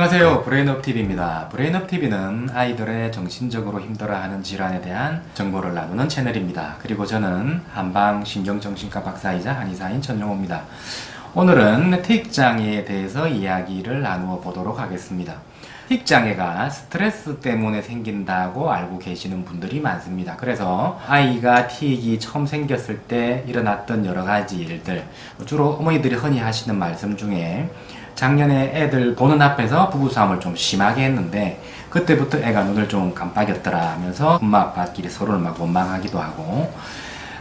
안녕하세요. 브레인업TV입니다. 브레인업TV는 아이들의 정신적으로 힘들어하는 질환에 대한 정보를 나누는 채널입니다. 그리고 저는 한방신경정신과 박사이자 한의사인 전용호입니다. 오늘은 틱장애에 대해서 이야기를 나누어 보도록 하겠습니다. 틱장애가 스트레스 때문에 생긴다고 알고 계시는 분들이 많습니다. 그래서 아이가 틱이 처음 생겼을 때 일어났던 여러 가지 일들, 주로 어머니들이 흔히 하시는 말씀 중에 작년에 애들 보는 앞에서 부부싸움을 좀 심하게 했는데 그때부터 애가 눈을 좀 깜빡였더라 하면서 엄마 아빠끼리 서로를 막 원망하기도 하고,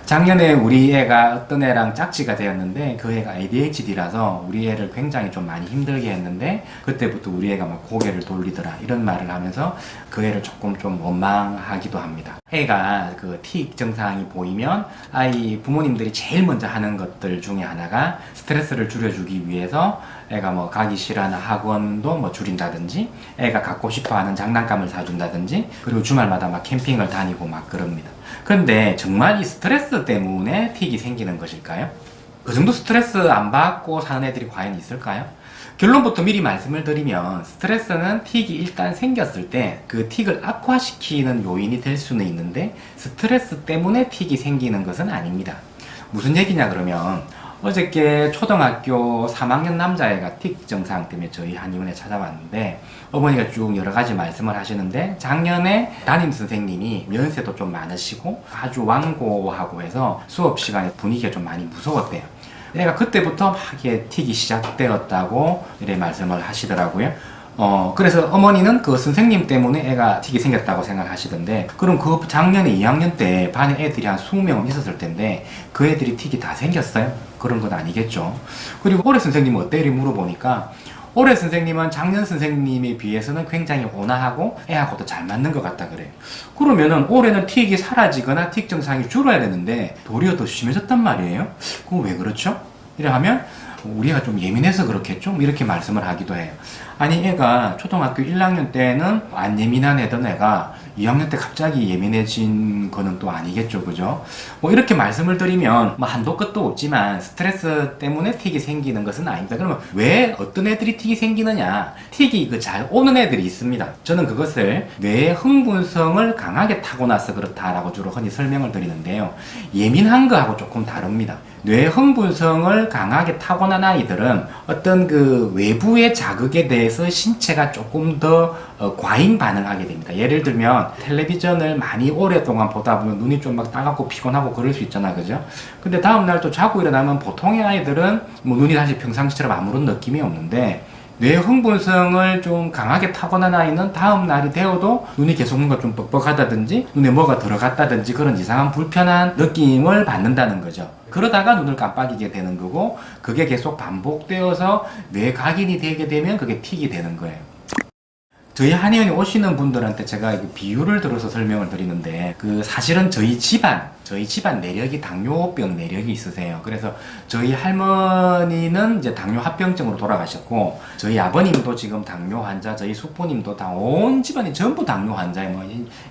작년에 우리 애가 어떤 애랑 짝지가 되었는데 그 애가 ADHD라서 우리 애를 굉장히 좀 많이 힘들게 했는데 그때부터 우리 애가 막 고개를 돌리더라 이런 말을 하면서 그 애를 조금 좀 원망하기도 합니다. 애가 그 틱 증상이 보이면 아이 부모님들이 제일 먼저 하는 것들 중에 하나가 스트레스를 줄여주기 위해서 애가 뭐 가기 싫어하는 학원도 뭐 줄인다든지, 애가 갖고 싶어하는 장난감을 사준다든지, 그리고 주말마다 막 캠핑을 다니고 막 그럽니다. 그런데 정말 이 스트레스 때문에 틱이 생기는 것일까요? 그 정도 스트레스 안 받고 사는 애들이 과연 있을까요? 결론부터 미리 말씀을 드리면 스트레스는 틱이 일단 생겼을 때 그 틱을 악화시키는 요인이 될 수는 있는데 스트레스 때문에 틱이 생기는 것은 아닙니다. 무슨 얘기냐 그러면, 어저께 초등학교 3학년 남자애가 틱 증상 때문에 저희 한의원에 찾아왔는데 어머니가 쭉 여러 가지 말씀을 하시는데, 작년에 담임 선생님이 연세도 좀 많으시고 아주 완고하고 해서 수업 시간에 분위기가 좀 많이 무서웠대요. 애가 그때부터 막 이게 틱이 시작되었다고 이렇게 말씀을 하시더라고요. 그래서 어머니는 그 선생님 때문에 애가 틱이 생겼다고 생각하시던데, 그럼 그 작년에 2학년 때 반에 애들이 한 20명 있었을 텐데 그 애들이 틱이 다 생겼어요? 그런 건 아니겠죠. 그리고 올해 선생님은 어때? 이렇게 물어보니까 올해 선생님은 작년 선생님에 비해서는 굉장히 온화하고 애하고도 잘 맞는 것 같다 그래요. 그러면은 올해는 틱이 사라지거나 틱 증상이 줄어야 되는데 도리어 더 심해졌단 말이에요. 그럼 왜 그렇죠? 이래 하면 우리가 좀 예민해서 그렇겠죠? 이렇게 말씀을 하기도 해요. 아니, 애가 초등학교 1학년 때는 안 예민한 애던 애가 2학년 때 갑자기 예민해진 거는 또 아니겠죠, 그죠? 뭐 이렇게 말씀을 드리면 뭐 한도 끝도 없지만 스트레스 때문에 틱이 생기는 것은 아닙니다. 그러면 왜 어떤 애들이 틱이 생기느냐? 틱이 그 잘 오는 애들이 있습니다. 저는 그것을 뇌의 흥분성을 강하게 타고나서 그렇다라고 주로 흔히 설명을 드리는데요. 예민한 거하고 조금 다릅니다. 뇌 흥분성을 강하게 타고난 아이들은 어떤 그 외부의 자극에 대해서 신체가 조금 더 과잉 반응하게 됩니다. 예를 들면 텔레비전을 많이 오랫동안 보다 보면 눈이 좀 막 따갑고 피곤하고 그럴 수 있잖아, 그죠? 근데 다음날 또 자고 일어나면 보통의 아이들은 뭐 눈이 다시 평상시처럼 아무런 느낌이 없는데, 뇌 흥분성을 좀 강하게 타고난 아이는 다음 날이 되어도 눈이 계속 뭔가 좀 뻑뻑하다든지 눈에 뭐가 들어갔다든지 그런 이상한 불편한 느낌을 받는다는 거죠. 그러다가 눈을 깜빡이게 되는 거고, 그게 계속 반복되어서 뇌각인이 되게 되면 그게 틱이 되는 거예요. 저희 한의원에 오시는 분들한테 제가 비유를 들어서 설명을 드리는데, 그 사실은 저희 집안 내력이 당뇨병 내력이 있으세요. 그래서 저희 할머니는 이제 당뇨 합병증으로 돌아가셨고, 저희 아버님도 지금 당뇨 환자, 저희 숙부님도 다 온 집안이 전부 당뇨 환자예요. 뭐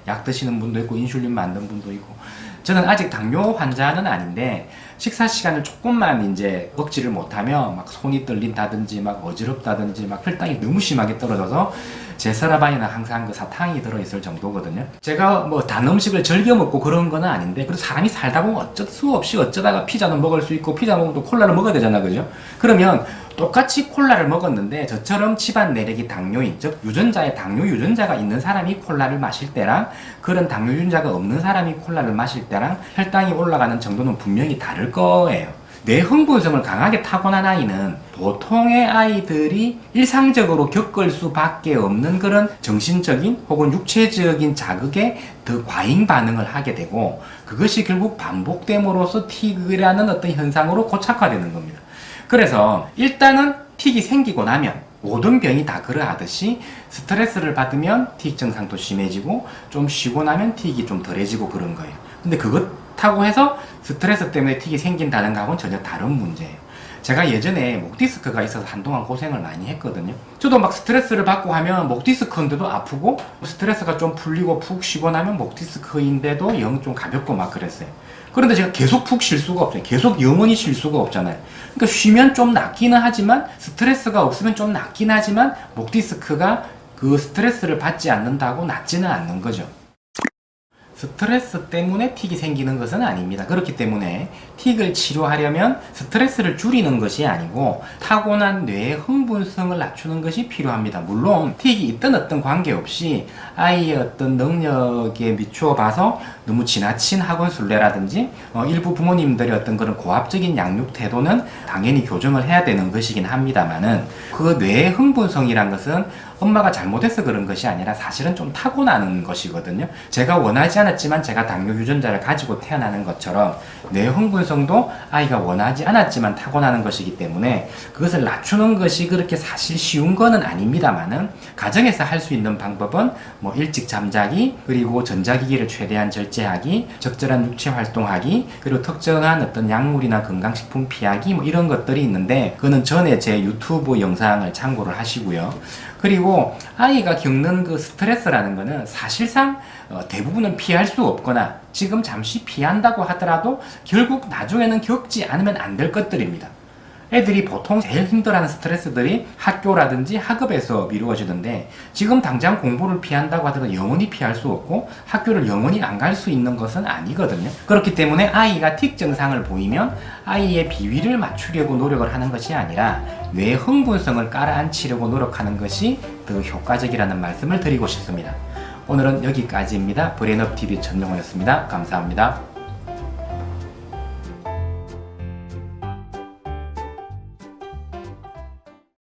약 드시는 분도 있고 인슐린 맞는 분도 있고. 저는 아직 당뇨 환자는 아닌데 식사 시간을 조금만 이제 먹지를 못하면 막 손이 떨린다든지 막 어지럽다든지 막 혈당이 너무 심하게 떨어져서 제 서랍안에는 항상 그 사탕이 들어있을 정도거든요. 제가 뭐 단 음식을 즐겨 먹고 그런 건 아닌데, 그래도 사람이 살다 보면 어쩔 수 없이 어쩌다가 피자는 먹을 수 있고 피자 먹으면 또 콜라를 먹어야 되잖아, 그죠? 그러면 똑같이 콜라를 먹었는데 저처럼 집안 내력이 당뇨인, 즉 유전자에 당뇨 유전자가 있는 사람이 콜라를 마실 때랑 그런 당뇨 유전자가 없는 사람이 콜라를 마실 때랑 혈당이 올라가는 정도는 분명히 다를 거예요. 뇌 흥분성을 강하게 타고난 아이는 보통의 아이들이 일상적으로 겪을 수밖에 없는 그런 정신적인 혹은 육체적인 자극에 더 과잉 반응을 하게 되고, 그것이 결국 반복됨으로써 틱이라는 어떤 현상으로 고착화되는 겁니다. 그래서 일단은 틱이 생기고 나면 모든 병이 다 그러하듯이 스트레스를 받으면 틱 증상도 심해지고 좀 쉬고 나면 틱이 좀 덜해지고 그런 거예요. 근데 그렇다고 해서 스트레스 때문에 틱이 생긴다는 거하고는 전혀 다른 문제예요. 제가 예전에 목 디스크가 있어서 한동안 고생을 많이 했거든요. 저도 막 스트레스를 받고 하면 목 디스크인데도 아프고, 스트레스가 좀 풀리고 푹 쉬고 나면 목 디스크인데도 영 좀 가볍고 막 그랬어요. 그런데 제가 계속 푹 쉴 수가 없어요. 계속 영원히 쉴 수가 없잖아요. 그러니까 쉬면 좀 낫기는 하지만, 스트레스가 없으면 좀 낫긴 하지만, 목 디스크가 그 스트레스를 받지 않는다고 낫지는 않는 거죠. 스트레스 때문에 틱이 생기는 것은 아닙니다. 그렇기 때문에 틱을 치료하려면 스트레스를 줄이는 것이 아니고 타고난 뇌의 흥분성을 낮추는 것이 필요합니다. 물론 틱이 있든 어떤 관계없이 아이의 어떤 능력에 비추어 봐서 너무 지나친 학원 순례라든지 일부 부모님들의 어떤 그런 고압적인 양육 태도는 당연히 교정을 해야 되는 것이긴 합니다만은 그 뇌의 흥분성이란 것은 엄마가 잘못해서 그런 것이 아니라 사실은 좀 타고나는 것이거든요. 제가 원하지 않았지만 제가 당뇨 유전자를 가지고 태어나는 것처럼 뇌 흥분성도 아이가 원하지 않았지만 타고나는 것이기 때문에 그것을 낮추는 것이 그렇게 사실 쉬운 거는 아닙니다만은 가정에서 할 수 있는 방법은 뭐 일찍 잠자기, 그리고 전자기기를 최대한 절제하기, 적절한 육체 활동하기, 그리고 특정한 어떤 약물이나 건강식품 피하기 뭐 이런 것들이 있는데 그거는 전에 제 유튜브 영상을 참고를 하시고요. 그리고 아이가 겪는 그 스트레스라는 거는 사실상 대부분은 피할 수 없거나 지금 잠시 피한다고 하더라도 결국 나중에는 겪지 않으면 안 될 것들입니다. 애들이 보통 제일 힘들어하는 스트레스들이 학교라든지 학업에서 미루어지던데 지금 당장 공부를 피한다고 하더라도 영원히 피할 수 없고 학교를 영원히 안 갈 수 있는 것은 아니거든요. 그렇기 때문에 아이가 틱 증상을 보이면 아이의 비위를 맞추려고 노력을 하는 것이 아니라 뇌 흥분성을 깔아앉히려고 노력하는 것이 더 효과적이라는 말씀을 드리고 싶습니다. 오늘은 여기까지입니다. 브레인업TV 전용호였습니다. 감사합니다.